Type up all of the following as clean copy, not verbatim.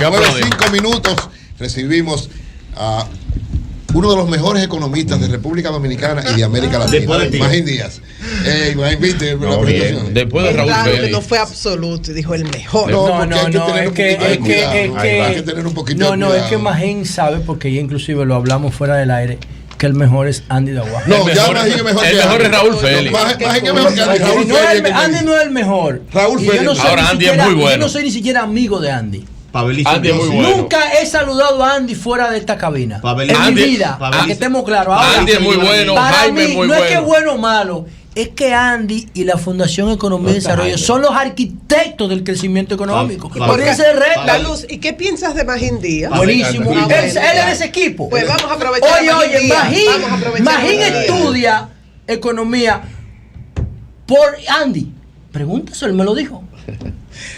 Bueno, a las 5 minutos recibimos a uno de los mejores economistas de República Dominicana y de América Latina, Magín Díaz. Magín, ¿viste la presentación? Después de Raúl Claro que Félix. no fue absoluto, dijo el mejor. No, es que tener un poquito de no, es que Magín sabe, porque ya inclusive lo hablamos fuera del aire, que el mejor es Andy Daguá. No, ya Magín es mejor que el mejor es Raúl Félix. Magín es mejor que Andy. Raúl Félix. Andy no es el mejor. Raúl Félix. Ahora Andy es muy bueno. Yo no soy ni siquiera amigo de Andy. Andy es muy bueno. Nunca he saludado a Andy fuera de esta cabina. En mi vida, para que estemos claros. Ahora, Andy es muy bueno, para Jaime mí, es muy no bueno. es que es bueno o malo, es que Andy y la Fundación Economía y Desarrollo son los arquitectos del crecimiento económico. Por ese reto. La luz. ¿Y qué piensas de Magín Díaz? Buenísimo. Él es de ese equipo. Pues vamos a aprovechar. Oye, Magín estudia economía por Andy. Pregúntaselo, él me lo dijo.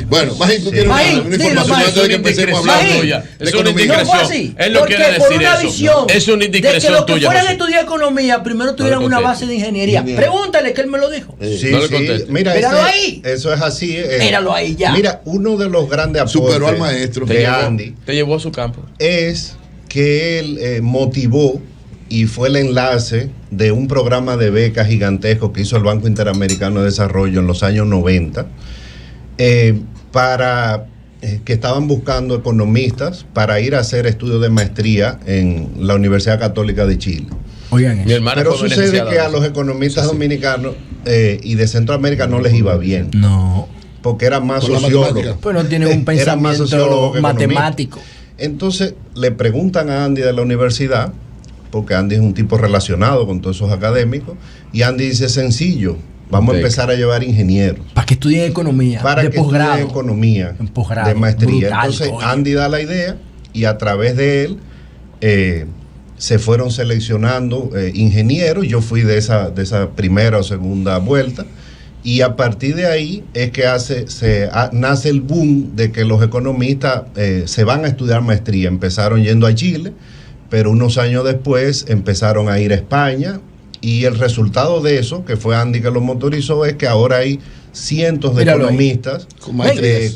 Bueno, Magín, tú tienes una información antes de que empecemos a hablar tuya. Es una No fue indiscreción. así. Él no Porque quiere por decir una eso. visión Es una de que indiscreción los que tuya. fueran a José. estudiar economía, primero tuvieran una base de ingeniería. Pregúntale que él me lo dijo. Sí, No le sí. conteste. Mira, Míralo ahí. Eso es así. Míralo ahí ya. Mira, uno de los grandes aportes Superó al maestro. de Andy Te llevó a su campo. es que él motivó y fue el enlace de un programa de becas gigantesco que hizo el Banco Interamericano de Desarrollo en los años 90 para que estaban buscando economistas para ir a hacer estudios de maestría en la Universidad Católica de Chile. Oigan Mi eso. hermana Pero fue sucede beneficiada que de a eso. los economistas dominicanos y de Centroamérica no les iba bien, No. porque eran más Con la sociólogos. matemática. Pues no tienen un Eran más sociólogos pensamiento que economistas. matemático. Entonces le preguntan a Andy de la universidad, porque Andy es un tipo relacionado con todos esos académicos, y Andy dice: sencillo, vamos a empezar a llevar ingenieros Para que estudien economía. para de que estudien posgrado. economía En posgrado. de maestría. Brutal, Entonces coño. Andy da la idea y a través de él se fueron seleccionando ingenieros. Yo fui de esa primera o segunda vuelta. Y a partir de ahí es que nace el boom de que los economistas se van a estudiar maestría. Empezaron yendo a Chile, pero unos años después empezaron a ir a España. Y el resultado de eso, que fue Andy que lo motorizó, es que ahora hay cientos de Míralo ahí. economistas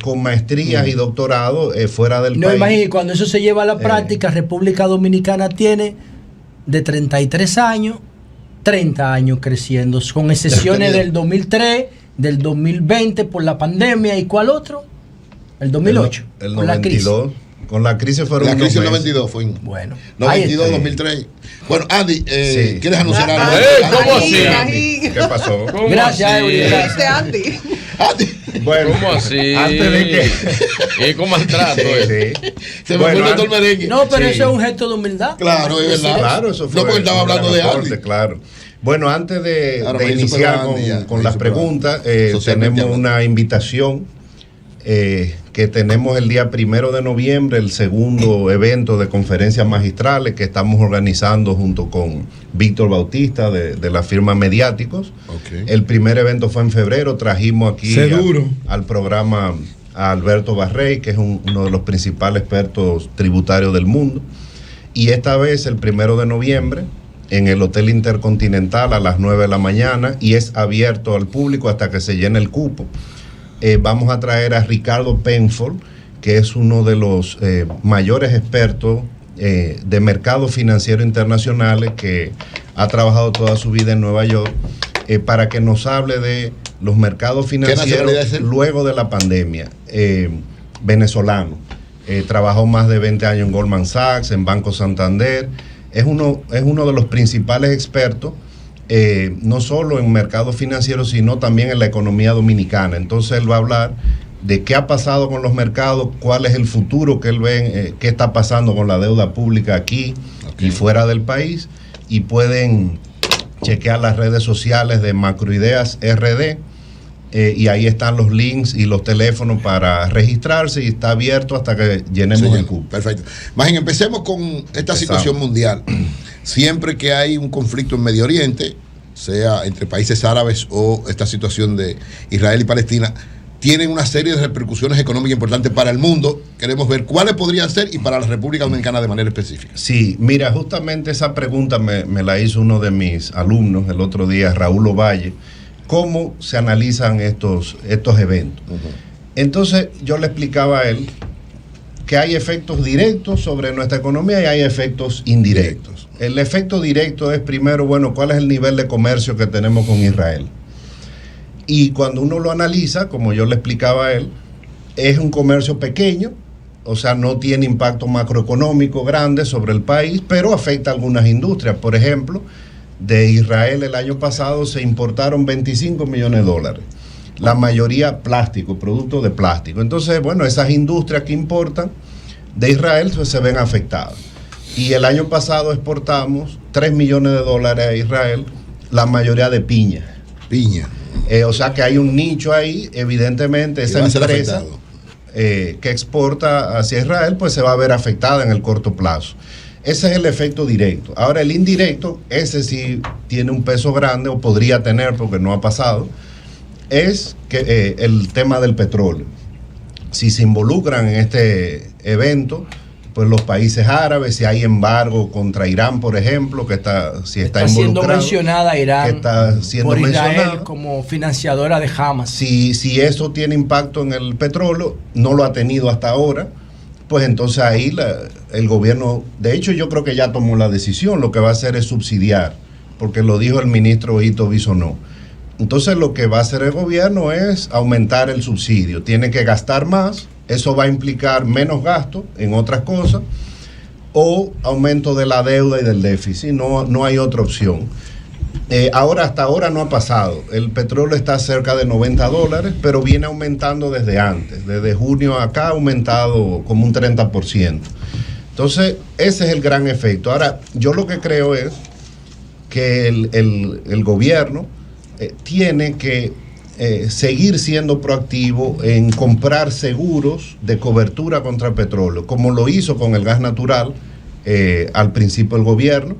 con maestrías y doctorados fuera del No, país. imagínate, cuando eso se lleva a la práctica, República Dominicana tiene de 33 años, 30 años creciendo, con excepciones del 2003, del 2020 por la pandemia, ¿y cuál otro? El 2008, El con la crisis. 92. Con la crisis fueron La crisis del unos meses. 92 fue. Bueno, ahí 92, está. 2003. Bueno, Andy, Sí. ¿quieres anunciar algo? ¿Cómo así? Ahí. ¿Qué pasó? ¿Cómo Gracias, así? Eury, gracias. ¿Viste, Andy? Andy, Bueno, ¿Cómo así? Antes de que. Es como maltrato. Sí. se me fue todo el merengue. No, pero Sí. eso es un gesto de humildad. Claro, es verdad. Claro, eso fue. No, porque estaba hablando de Andy. Claro. Bueno, antes de Ahora, de Magín iniciar superó a Andy, ya. con Magín las superó a Andy. preguntas, Socialmente tenemos hablando. una invitación que tenemos el día 1 de noviembre, el segundo evento de conferencias magistrales que estamos organizando junto con Víctor Bautista de la firma Mediáticos. Ok. El primer evento fue en febrero, trajimos aquí Seguro. al programa a Alberto Barrey, que es uno de los principales expertos tributarios del mundo. Y esta vez, el 1 de noviembre, en el Hotel Intercontinental a las 9 de la mañana, y es abierto al público hasta que se llene el cupo. Vamos a traer a Ricardo Penfold, que es uno de los mayores expertos de mercados financieros internacionales, que ha trabajado toda su vida en Nueva York, para que nos hable de los mercados financieros nacionalidad es él? luego de la pandemia. Venezolano. Trabajó más de 20 años en Goldman Sachs, en Banco Santander. Es uno de los principales expertos, no solo en mercados financieros, sino también en la economía dominicana. Entonces él va a hablar de qué ha pasado con los mercados, cuál es el futuro que él ve, qué está pasando con la deuda pública aquí y fuera del país. Y pueden chequear las redes sociales de Macroideas RD. Y ahí están los links y los teléfonos para registrarse, y está abierto hasta que llenemos el cupo. Perfecto. Magín, empecemos con esta situación mundial. Siempre que hay un conflicto en Medio Oriente, sea entre países árabes o esta situación de Israel y Palestina, tienen una serie de repercusiones económicas importantes para el mundo. Queremos ver cuáles podrían ser y para la República Dominicana de manera específica. Sí, mira, justamente esa pregunta me la hizo uno de mis alumnos el otro día, Raúl Ovalle. ¿Cómo se analizan estos eventos? Entonces yo le explicaba a él que hay efectos directos sobre nuestra economía y hay efectos indirectos. El efecto directo es primero, bueno, ¿cuál es el nivel de comercio que tenemos con Israel? Y cuando uno lo analiza, como yo le explicaba a él, es un comercio pequeño, o sea, no tiene impacto macroeconómico grande sobre el país, pero afecta a algunas industrias. Por ejemplo, de Israel el año pasado se importaron 25 millones de dólares. La mayoría plástico, productos de plástico. Entonces, bueno, esas industrias que importan de Israel pues, se ven afectadas. Y el año pasado exportamos 3 millones de dólares a Israel, la mayoría de piña. Piña. O sea que hay un nicho ahí, evidentemente, esa empresa que exporta hacia Israel, pues se va a ver afectada en el corto plazo. Ese es el efecto directo. Ahora, el indirecto, ese sí tiene un peso grande, o podría tener, porque no ha pasado, es que el tema del petróleo. Si se involucran en este evento, pues los países árabes, si hay embargo contra Irán, por ejemplo, que está siendo mencionada Irán, que está siendo por Israel mencionada como financiadora de Hamas. Si eso tiene impacto en el petróleo, no lo ha tenido hasta ahora, pues entonces ahí el gobierno, de hecho yo creo que ya tomó la decisión, lo que va a hacer es subsidiar, porque lo dijo el ministro Ito Bisonó. Entonces lo que va a hacer el gobierno es aumentar el subsidio, tiene que gastar más, eso va a implicar menos gasto en otras cosas, o aumento de la deuda y del déficit, no hay otra opción. Hasta ahora no ha pasado, el petróleo está cerca de $90, pero viene aumentando desde antes, desde junio acá ha aumentado como un 30%. Entonces ese es el gran efecto. Ahora, yo lo que creo es que el gobierno tiene que seguir siendo proactivo en comprar seguros de cobertura contra el petróleo, como lo hizo con el gas natural al principio el gobierno,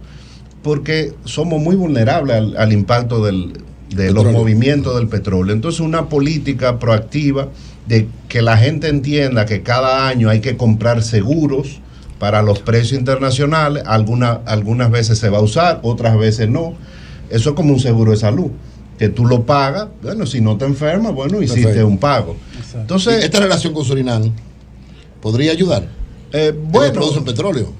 porque somos muy vulnerables al impacto de los movimientos del petróleo. Entonces, una política proactiva de que la gente entienda que cada año hay que comprar seguros para los precios internacionales, algunas veces se va a usar, otras veces no. Eso es como un seguro de salud, que tú lo pagas, bueno, si no te enfermas, bueno, hiciste Perfecto. Un pago. Exacto. Entonces, ¿esta relación con Surinam podría ayudar? Bueno, producen petróleo.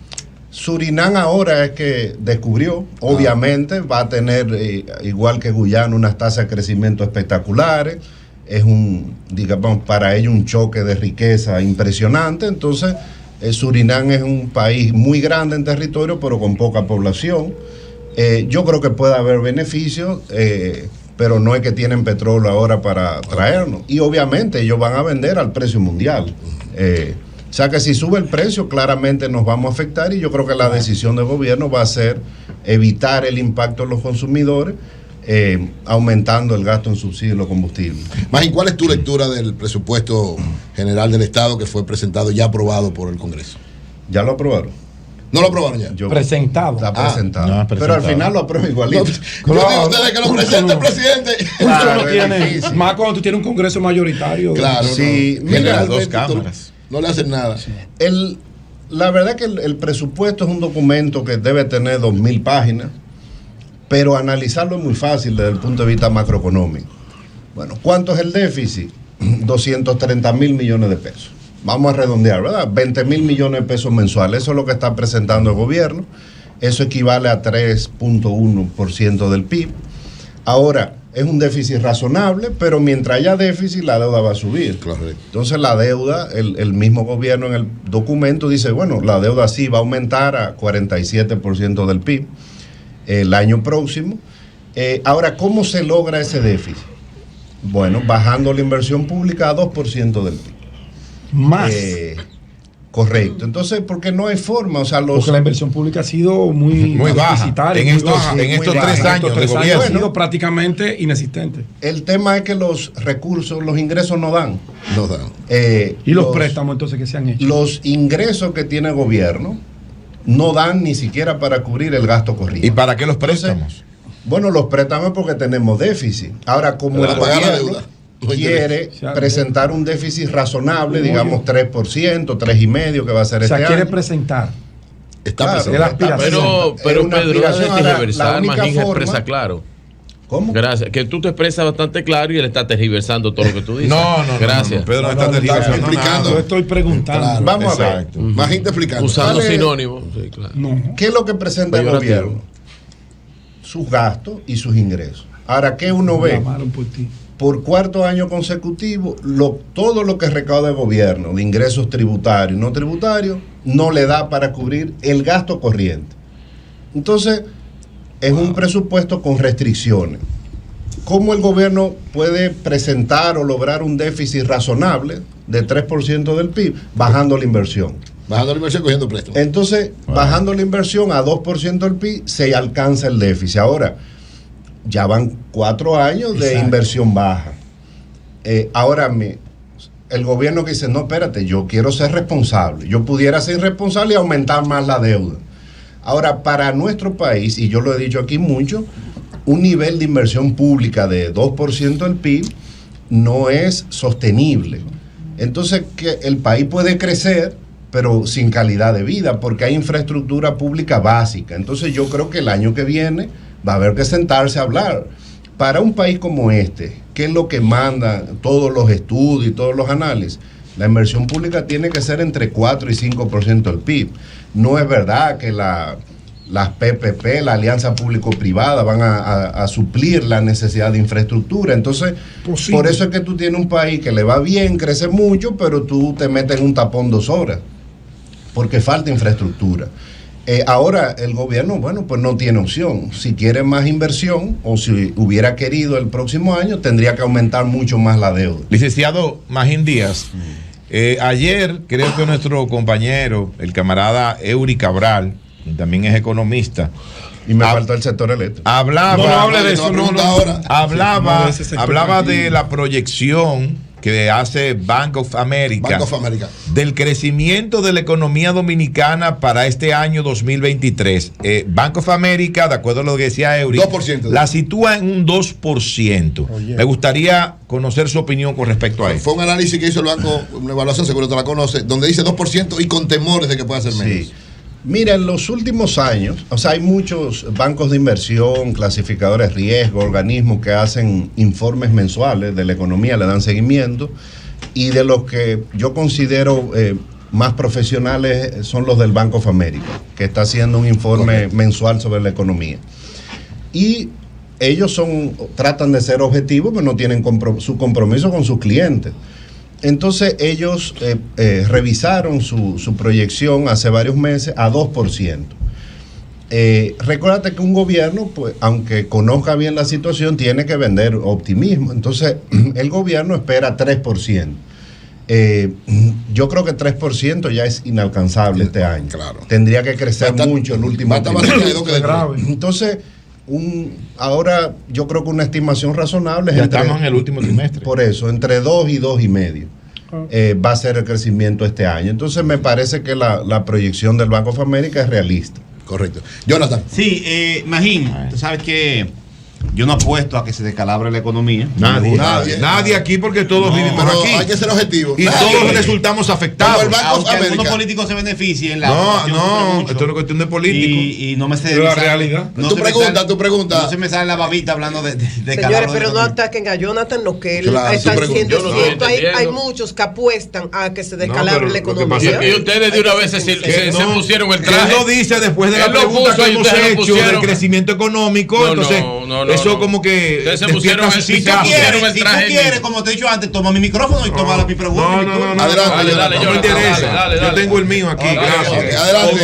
Surinam ahora es que descubrió, obviamente va a tener, igual que Guyana, unas tasas de crecimiento espectaculares, es digamos, para ellos un choque de riqueza impresionante. Entonces, Surinam es un país muy grande en territorio, pero con poca población. Yo creo que puede haber beneficios, pero no es que tienen petróleo ahora para traernos. Y obviamente ellos van a vender al precio mundial. O sea que si sube el precio, claramente nos vamos a afectar, y yo creo que la decisión del gobierno va a ser evitar el impacto en los consumidores, aumentando el gasto en subsidios de los combustibles. Magín, ¿cuál es tu lectura del presupuesto general del Estado que fue presentado y ya aprobado por el Congreso? ¿Ya lo aprobaron? ¿No lo aprobaron ya? Presentado. Está presentado. No, pero al final lo aprueba igualito. No, yo digo ustedes que lo presente el presidente. Claro, más cuando tú tienes un Congreso mayoritario. Claro, sí, no. Mira, las dos cámaras. No le hacen nada. Sí. La verdad que el presupuesto es un documento que debe tener 2.000 páginas, pero analizarlo es muy fácil desde el punto de vista macroeconómico. Bueno, ¿cuánto es el déficit? 230.000 millones de pesos. Vamos a redondear, ¿verdad? 20.000 millones de pesos mensuales. Eso es lo que está presentando el gobierno. Eso equivale a 3.1% del PIB. Ahora, es un déficit razonable, pero mientras haya déficit, la deuda va a subir. Correcto. Entonces, la deuda, el mismo gobierno en el documento dice, bueno, la deuda sí va a aumentar a 47% del PIB el año próximo. Ahora, ¿cómo se logra ese déficit? Bueno, bajando la inversión pública a 2% del PIB. Más. Correcto. Entonces, porque no hay forma, o sea, porque la inversión pública ha sido muy baja. En estos 3 años de gobierno ha sido prácticamente inexistente. El tema es que los recursos, los ingresos no dan. No dan. ¿Y los préstamos entonces que se han hecho? Los ingresos que tiene el gobierno no dan ni siquiera para cubrir el gasto corriente. ¿Y para qué los préstamos? Entonces, bueno, los préstamos porque tenemos déficit. Ahora, como el gobierno quiere presentar un déficit razonable, digamos 3%, 3,5% que va a ser este año. Quiere presentar. Está la aspiración. Pero Pedro, la aspiración. universal, Magín expresa claro ¿Cómo? Gracias. Que tú te expresas bastante claro y él está tergiversando todo lo que tú dices. No, Gracias. Pedro no está tergiversando explicando. Yo estoy preguntando. Claro. Vamos a ver. Exacto. Más gente explicando. Usando ¿Cuál es? sinónimos. Sí, claro. No. ¿Qué es lo que presenta el Peyorativo. gobierno? Sus gastos y sus ingresos. Ahora, ¿qué uno ve? Llamaron por ti. Por cuarto año consecutivo, todo lo que recauda el gobierno de ingresos tributarios y no tributarios no le da para cubrir el gasto corriente. Entonces, es un presupuesto con restricciones. ¿Cómo el gobierno puede presentar o lograr un déficit razonable de 3% del PIB? Bajando la inversión. Bajando la inversión, cogiendo préstamos. Entonces, bajando la inversión a 2% del PIB, se alcanza el déficit. Ahora, ya van 4 años de inversión baja. El gobierno que dice, no, espérate, yo quiero ser responsable. Yo pudiera ser irresponsable y aumentar más la deuda. Ahora, para nuestro país, y yo lo he dicho aquí mucho, un nivel de inversión pública de 2% del PIB no es sostenible. Entonces, que el país puede crecer, pero sin calidad de vida, porque hay infraestructura pública básica. Entonces, yo creo que el año que viene va a haber que sentarse a hablar. Para un país como este, ¿qué es lo que manda todos los estudios y todos los análisis? La inversión pública tiene que ser entre 4 y 5% del PIB. No es verdad que las PPP, la alianza público-privada, van a suplir la necesidad de infraestructura. Entonces, por eso es que tú tienes un país que le va bien, crece mucho, pero tú te metes en un tapón 2 horas, porque falta infraestructura. Ahora el gobierno, bueno, pues no tiene opción. Si quiere más inversión, o si hubiera querido el próximo año, tendría que aumentar mucho más la deuda. Licenciado Magín Díaz, ayer creo que nuestro compañero, el camarada Eury Cabral, quien también es economista, Y me falta el sector eléctrico. hablaba, No hable de eso, no. hablaba, No, de ese sector hablaba de tranquilo. la proyección que hace Bank of America, Bank of America. del crecimiento de la economía dominicana para este año 2023. Bank of America, de acuerdo a lo que decía Eury, 2%. la sitúa en un 2%. Me gustaría conocer su opinión con respecto a eso. Fue un análisis que hizo el banco, una evaluación, seguro tú la conoces, donde dice 2% y con temores de que pueda ser menos. Sí. Mira, en los últimos años, o sea, hay muchos bancos de inversión, clasificadores de riesgo, organismos que hacen informes mensuales de la economía, le dan seguimiento, y de los que yo considero más profesionales son los del Bank of America, que está haciendo un informe mensual sobre la economía. Y ellos tratan de ser objetivos, pero no tienen su compromiso con sus clientes. Entonces ellos revisaron su proyección hace varios meses a 2%. Recuérdate que un gobierno, pues, aunque conozca bien la situación, tiene que vender optimismo. Entonces el gobierno espera 3%. Yo creo que 3% ya es inalcanzable este año. Claro. Tendría que crecer mucho el último trimestre. Entonces, ahora yo creo que una estimación razonable es Ya estamos en el último trimestre. por eso, entre 2 y 2,5 va a ser el crecimiento este año. Entonces me parece que la proyección del Banco of America es realista. Correcto. Jonathan. Sí, Magín, tú sabes que yo no apuesto a que se descalabre la economía. Nadie aquí, porque todos vivimos Pero aquí. hay que ser objetivo. Y todos resultamos afectados. Como el Banco of Aunque algunos America. políticos se beneficien. La No, población sufre mucho. esto no es cuestión de político. Y no me sé. La realidad. Tu pregunta. No se me sale la babita hablando de Señores, calabro de pero no economía. ataquen a Jonathan, lo que él Claro, está su pregunta. diciendo Yo no es estoy cierto. Hay entendiendo. muchos que apuestan a que se pero descalabre la lo que economía. pasa Y ustedes de una vez se pusieron el Que traje. él lo dice después de la Él lo pregunta puso que y hemos ustedes lo hecho pusieron. del crecimiento económico. No, Entonces, no, eso no. como que Ustedes se despierta pusieron su el- Si tú Pusieron suspicacia. quieres, el traje como te he dicho antes, toma mi micrófono y toma mi pregunta. No, mi no, turno. no, Adelante, dale, no me Jonathan, interesa. dale. Yo tengo el mío aquí, gracias. ok, adelante.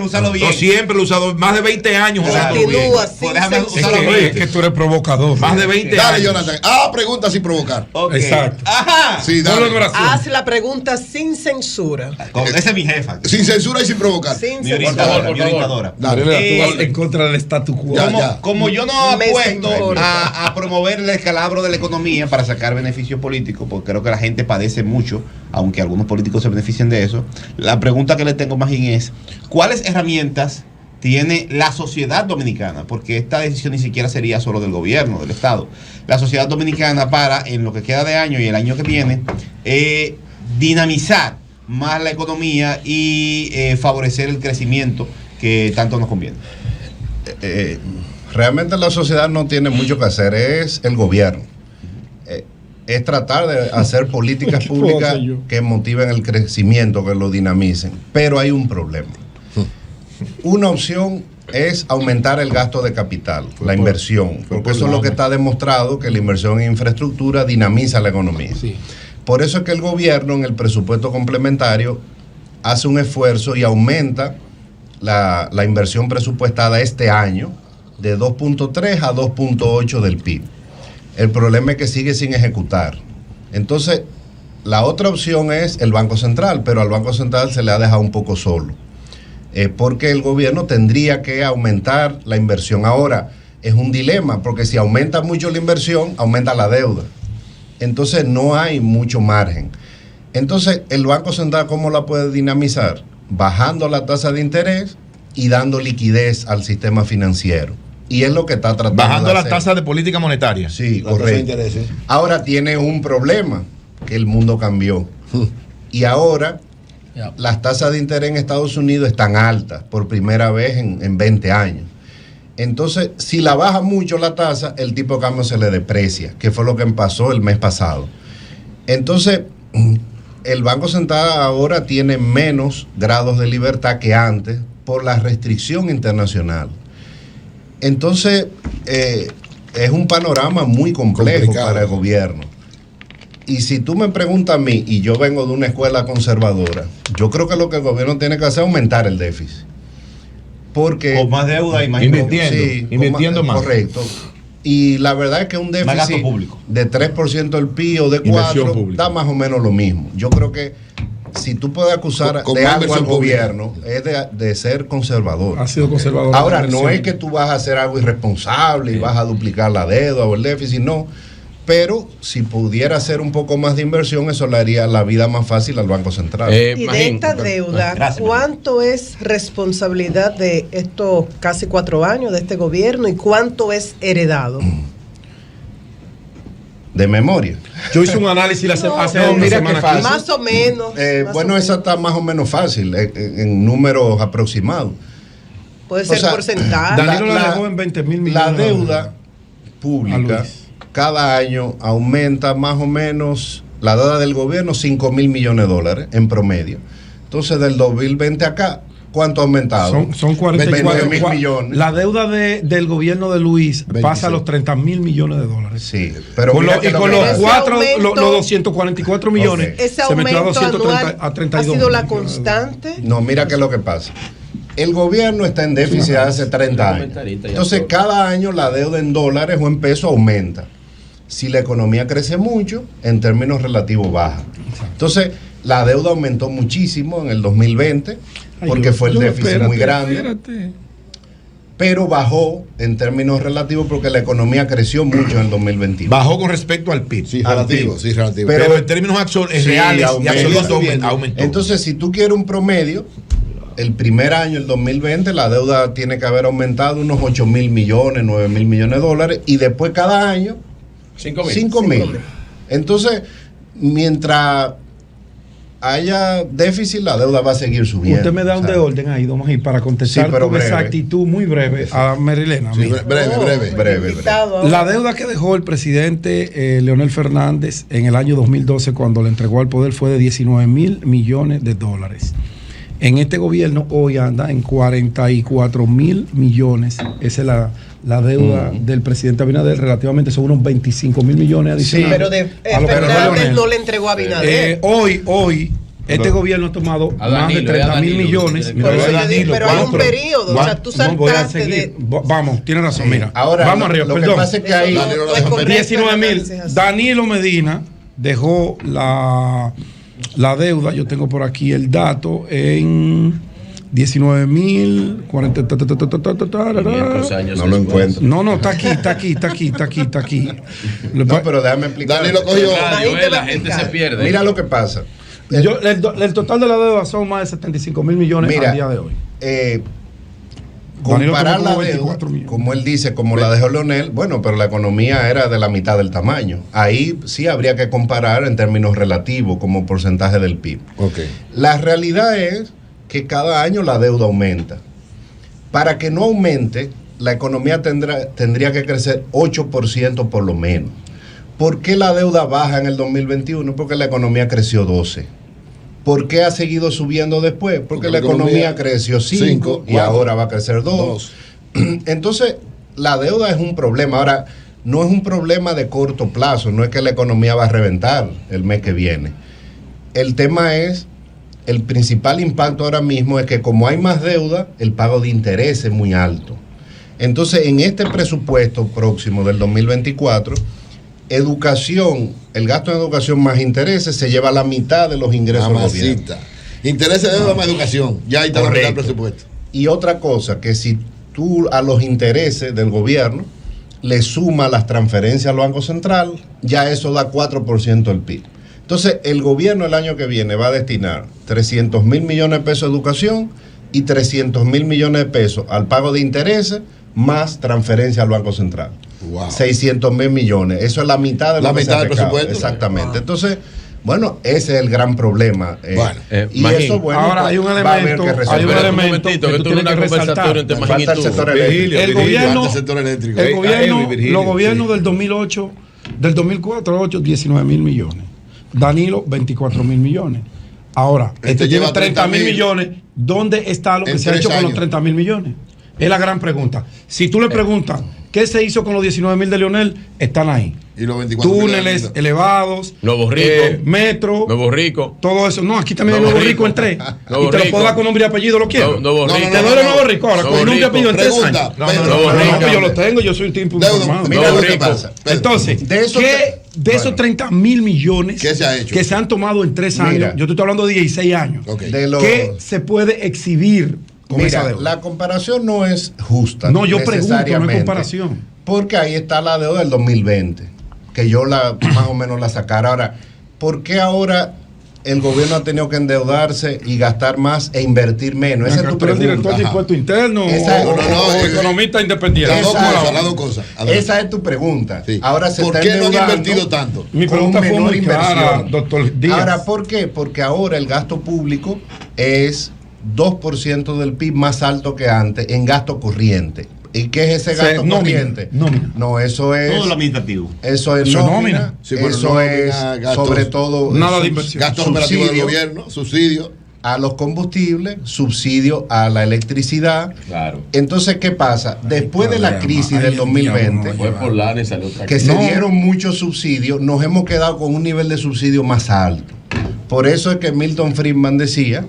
Úsalo bien. Yo siempre lo he usado, más de 20 años usándolo bien. Continúa sin Pues déjame censura. usarlo bien. Es que tú eres provocador. Más de 20 Dale, años. Jonathan. Pregunta sin provocar. Ok. Exacto. Ajá. Sí, Ponlo en dale. oración. Haz la pregunta sin censura. Esa es mi jefa. Sin censura y sin provocar. Sin Mi censura. orientadora. por Mi favor. orientadora. Dale. Tú vas en contra del statu quo. Ya. Como yo no Me apuesto importa. a promover el descalabro de la economía para sacar beneficios políticos, porque creo que la gente padece mucho, aunque algunos políticos se beneficien de eso, la pregunta que le tengo más bien es, ¿cuáles herramientas tiene la sociedad dominicana? Porque esta decisión ni siquiera sería solo del gobierno, del Estado. La sociedad dominicana para, en lo que queda de año y el año que viene, dinamizar más la economía y favorecer el crecimiento que tanto nos conviene. realmente la sociedad no tiene mucho que hacer, es el gobierno. Es tratar de hacer políticas públicas que motiven el crecimiento, que lo dinamicen. Pero hay un problema. Una opción es aumentar el gasto de capital, la inversión, porque eso es lo que está demostrado, que la inversión en infraestructura dinamiza la economía. Sí. Por eso es que el gobierno en el presupuesto complementario hace un esfuerzo y aumenta la inversión presupuestada este año de 2.3 a 2.8 del PIB. El problema es que sigue sin ejecutar. Entonces, la otra opción es el Banco Central, pero al Banco Central se le ha dejado un poco solo. Porque el gobierno tendría que aumentar la inversión. Ahora, es un dilema, porque si aumenta mucho la inversión, aumenta la deuda. Entonces, no hay mucho margen. Entonces, el Banco Central, ¿cómo la puede dinamizar? Bajando la tasa de interés y dando liquidez al sistema financiero. Y es lo que está tratando bajando de la hacer. tasa de política monetaria. Sí, La tasa de correcto. intereses. Ahora tiene un problema, que el mundo cambió. Y ahora las tasas de interés en Estados Unidos están altas por primera vez en 20 años. Entonces, si la baja mucho la tasa, el tipo de cambio se le deprecia, que fue lo que pasó el mes pasado. Entonces, el Banco Central ahora tiene menos grados de libertad que antes por la restricción internacional. Entonces, es un panorama muy complejo para el gobierno. Y si tú me preguntas a mí, y yo vengo de una escuela conservadora, yo creo que lo que el gobierno tiene que hacer es aumentar el déficit. Porque Con más deuda y más invirtiendo más. Correcto. Y la verdad es que un Más gasto déficit público. de 3% del PIB o de 4% da más o menos lo mismo. Yo creo que si tú puedes acusar Con de más algo al inversión gobierno, es de ser conservador. Ha sido conservador. Ahora, no es que tú vas a hacer algo irresponsable y vas a duplicar la deuda o el déficit, no. Pero si pudiera hacer un poco más de inversión, eso le haría la vida más fácil al Banco Central. Y de esta deuda, Gracias, ¿cuánto es responsabilidad de estos casi 4 años de este gobierno y cuánto es heredado? De memoria. Yo hice un análisis hace No, una mira semana qué fácil. Más o menos. más Bueno, o esa menos. está más o menos fácil, en números aproximados. Puede ser o sea, porcentaje. Danilo la dejó en 20.000 millones. La de deuda dólares. A pública Luis. cada año aumenta más o menos, la deuda del gobierno, 5.000 millones de dólares en promedio. Entonces, del 2020 acá, ¿cuánto ha aumentado? Son 44 20.000 millones. La deuda del gobierno de Luis pasa a los 30.000 millones de dólares. Sí, pero Con mira lo- que y lo con que los pasa- los 244 millones, Ok. Ese se metió a aumento 230 anual a ha 32 sido la millones de dólares. constante. No, mira qué es lo que pasa. El gobierno está en déficit hace 30 años. Entonces, cada año la deuda en dólares o en pesos aumenta. Si la economía crece mucho, en términos relativos baja. Entonces, la deuda aumentó muchísimo en el 2020, porque fue el déficit muy grande. Espérate. Pero bajó en términos relativos porque la economía creció mucho en el 2021. Bajó con respecto al PIB. Sí, relativo, sí, relativo. Pero en términos reales y aumenta. absolutos aumentó. Entonces, si tú quieres un promedio, el primer año, el 2020, la deuda tiene que haber aumentado unos 8.000 millones, 9.000 millones de dólares, y después cada año 5.000. Entonces, mientras haya déficit, la deuda va a seguir subiendo. Usted me da un de orden ahí, don Magín, para contestar Sí, pero con breve. exactitud muy breve a Merilena. Sí, breve. La deuda que dejó el presidente Leonel Fernández en el año 2012 cuando le entregó al poder fue de 19.000 millones de dólares. En este gobierno hoy anda en 44.000 millones. Esa es la deuda del presidente Abinader. Relativamente son unos 25.000 millones adicionales. Pero a lo que dejó Fernández Leonel. no le entregó a Abinader. Hoy, este gobierno ha tomado más de 30.000 millones. Pero hay un periodo. O sea, tú Voy a saltaste seguir. de. Vamos, tiene razón. Mira, Ahora, vamos arriba, lo que perdón. pasa es que ahí... No es correcto, 19.000. análisis así. Danilo Medina dejó la deuda, yo tengo por aquí el dato, en 19.000, 40. No lo encuentro. No, está aquí. No, pero déjame explicar. Danilo cogió. La gente se pierde. Mira lo que pasa. El total de la deuda son más de 75.000 millones Mira, al día de hoy. Comparar Danilo la tomó como deuda, 24 millones. como él dice, como la dejó Leonel, bueno, pero la economía era de la mitad del tamaño. Ahí sí habría que comparar en términos relativos, como porcentaje del PIB. Ok. La realidad es que cada año la deuda aumenta. Para que no aumente, la economía tendría que crecer 8% por lo menos. ¿Por qué la deuda baja en el 2021? Porque la economía creció 12%. ¿Por qué ha seguido subiendo después? Porque la economía creció 5 y ahora va a crecer 2. Entonces, la deuda es un problema. Ahora, no es un problema de corto plazo, no es que la economía va a reventar el mes que viene. El tema es, el principal impacto ahora mismo es que como hay más deuda, el pago de interés es muy alto. Entonces, en este presupuesto próximo del 2024, educación, el gasto en educación más intereses se lleva la mitad de los ingresos del gobierno. Intereses de deuda más educación, ya ahí está la mitad del presupuesto. Y otra cosa, que si tú a los intereses del gobierno le sumas las transferencias al Banco Central, ya eso da 4% del PIB. Entonces, el gobierno el año que viene va a destinar 300.000 millones de pesos a educación y 300.000 millones de pesos al pago de intereses más transferencia al Banco Central. Wow. 600.000 millones. Eso es la mitad de lo que se ha presupuesto. Exactamente. Wow. Entonces, bueno, ese es el gran problema. Y eso, bueno, ahora hay un elemento, que tú tienes que resaltar. Falta el sector eléctrico. Los gobiernos del 2008, del 2004, 19.000 millones. Danilo, 24.000 millones. Ahora, este lleva 30.000 millones. ¿Dónde está lo que se ha hecho con los 30.000 millones? Es la gran pregunta. Si tú le preguntas, ¿qué se hizo con los 19.000 de Leonel? Están ahí. Y los 24 túneles elevados, Nuevo Rico, metro, Nuevo Rico, todo eso. No, aquí también hay Nuevo Rico en 3. Y te lo puedo dar con nombre y apellido, ¿lo quiero? Nuevo Rico. Te doy el Nuevo Rico ahora, con nombre y apellido en 3 años. No, yo lo tengo, yo soy un tipo informado. Mira lo que pasa. Entonces, de esos 30.000 millones ¿qué se ha hecho? Que se han tomado en 3 años, yo te estoy hablando de 16 años, ¿qué se puede exhibir con esa deuda? La comparación no es justa. No, yo pregunto, no es comparación. Porque ahí está la deuda del 2020, que yo más o menos la sacara. Ahora, ¿por qué ahora el gobierno ha tenido que endeudarse y gastar más e invertir menos? Esa es tu pregunta. ¿El director de impuesto interno o economista independiente? Las dos cosas. Esa es tu pregunta. Sí. Ahora se ¿Por qué no han invertido tanto? Mi pregunta fue muy clara, doctor Díaz. Ahora, ¿por qué? Porque ahora el gasto público es 2% del PIB más alto que antes en gasto corriente. ¿Y qué es ese gasto corriente? Nómina. No, eso es todo lo administrativo. Eso es nómina. Sí, eso es gastos, sobre todo nada de inversión. Gastos operativos del gobierno, subsidios a los combustibles, subsidio a la electricidad. Claro. Entonces, ¿qué pasa? Después de la crisis del 2020, que se dieron muchos subsidios, nos hemos quedado con un nivel de subsidio más alto. Por eso es que Milton Friedman decía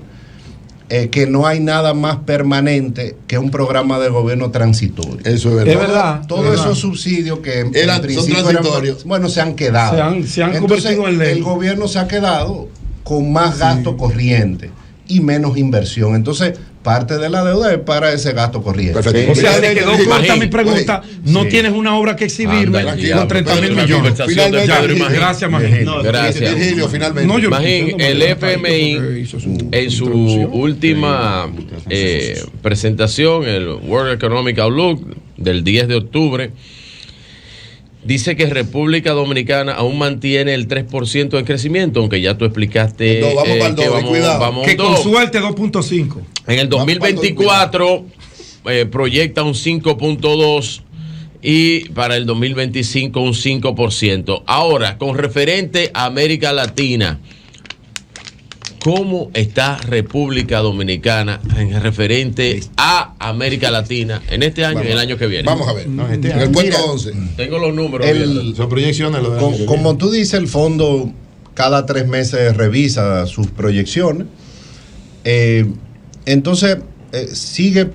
que no hay nada más permanente que un programa de gobierno transitorio. Eso es verdad. Es verdad. Todos esos subsidios que en principio son transitorios. Se han quedado. Se han convertido en ley. El gobierno se ha quedado con más gasto corriente y menos inversión. Entonces, parte de la deuda es para ese gasto corriente. Perfecto. O sea, le quedó corta mi pregunta. No tienes una obra que exhirme con 30.000 millones. Gracias, Magín. Gracias. Virgilio, finalmente. Magín, el FMI en su última presentación, el World Economic Outlook del 10 de octubre, dice que República Dominicana aún mantiene el 3% en crecimiento, aunque ya tú explicaste vamos para el 2, vamos que con suerte 2.5. En el 2024 proyecta un 5.2 y para el 2025 un 5%. Ahora, con referente a América Latina, ¿cómo está República Dominicana en referente a América Latina en este año y el año que viene? Vamos a ver. En el puesto 11. Tengo los números. Son proyecciones. Como tú dices, el fondo cada 3 meses revisa sus proyecciones. Entonces, sigue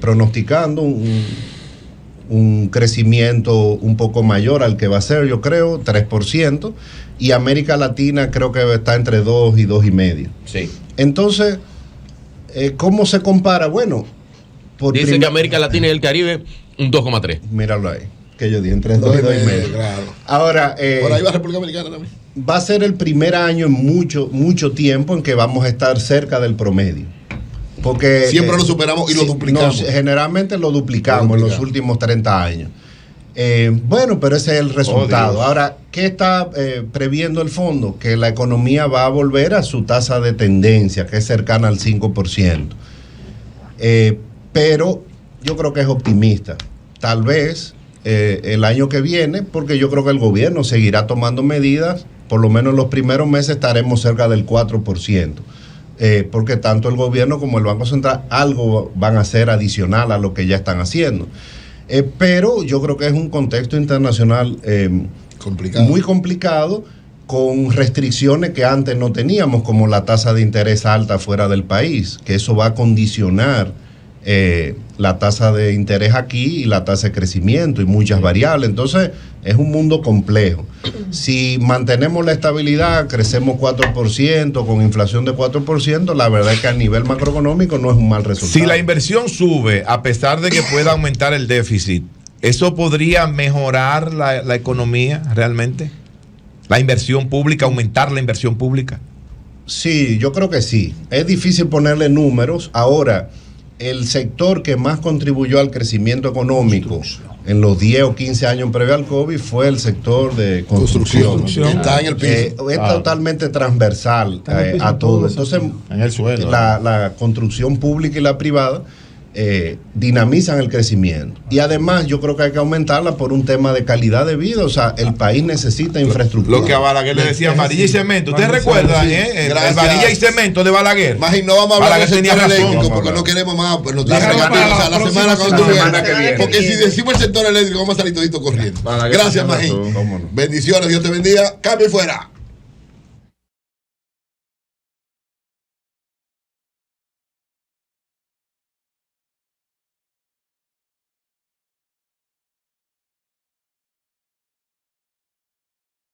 pronosticando un crecimiento un poco mayor al que va a ser, yo creo, 3%. Y América Latina creo que está entre 2 y 2,5. Sí. Entonces, ¿cómo se compara? Bueno, dicen que América Latina y el Caribe un 2,3. Míralo ahí, que yo dije entre 2 y 2,5. Claro. Ahora, por ahí va República Dominicana también. Va a ser el primer año en mucho tiempo en que vamos a estar cerca del promedio. Porque siempre lo superamos y lo duplicamos. Generalmente lo duplicamos en los últimos 30 años. Bueno, pero ese es el resultado. Ahora, ¿qué está previendo el fondo? Que la economía va a volver a su tasa de tendencia, que es cercana al 5%. Pero yo creo que es optimista. Tal vez el año que viene, porque yo creo que el gobierno seguirá tomando medidas, por lo menos en los primeros meses estaremos cerca del 4%. Porque tanto el gobierno como el Banco Central algo van a hacer adicional a lo que ya están haciendo. Pero yo creo que es un contexto internacional muy complicado, con restricciones que antes no teníamos, como la tasa de interés alta fuera del país, que eso va a condicionar la tasa de interés aquí y la tasa de crecimiento y muchas variables. Entonces es un mundo complejo. Si mantenemos la estabilidad, crecemos 4%, con inflación de 4%, la verdad es que a nivel macroeconómico no es un mal resultado. Si la inversión sube, a pesar de que pueda aumentar el déficit, ¿eso podría mejorar la economía realmente? ¿La inversión pública, aumentar la inversión pública? Sí, yo creo que sí. Es difícil ponerle números. Ahora, el sector que más contribuyó al crecimiento económico en los 10 o 15 años previo al COVID fue el sector de construcción. Está en el piso. Es totalmente transversal a todo. Entonces, en el suelo. La construcción pública y la privada dinamizan el crecimiento. Y además yo creo que hay que aumentarla por un tema de calidad de vida. O sea, el país necesita infraestructura. Lo que a Balaguer le decían varilla y cemento. ¿Ustedes recuerdan? El varilla y cemento de Balaguer. Imagínate, no vamos a hablar Balaguer del tenía sector razón, eléctrico porque no queremos más noticias. La semana que viene. Porque si decimos el sector eléctrico vamos a salir todito corriendo. Gracias, Magín. Bendiciones, Dios te bendiga. Cambio y fuera.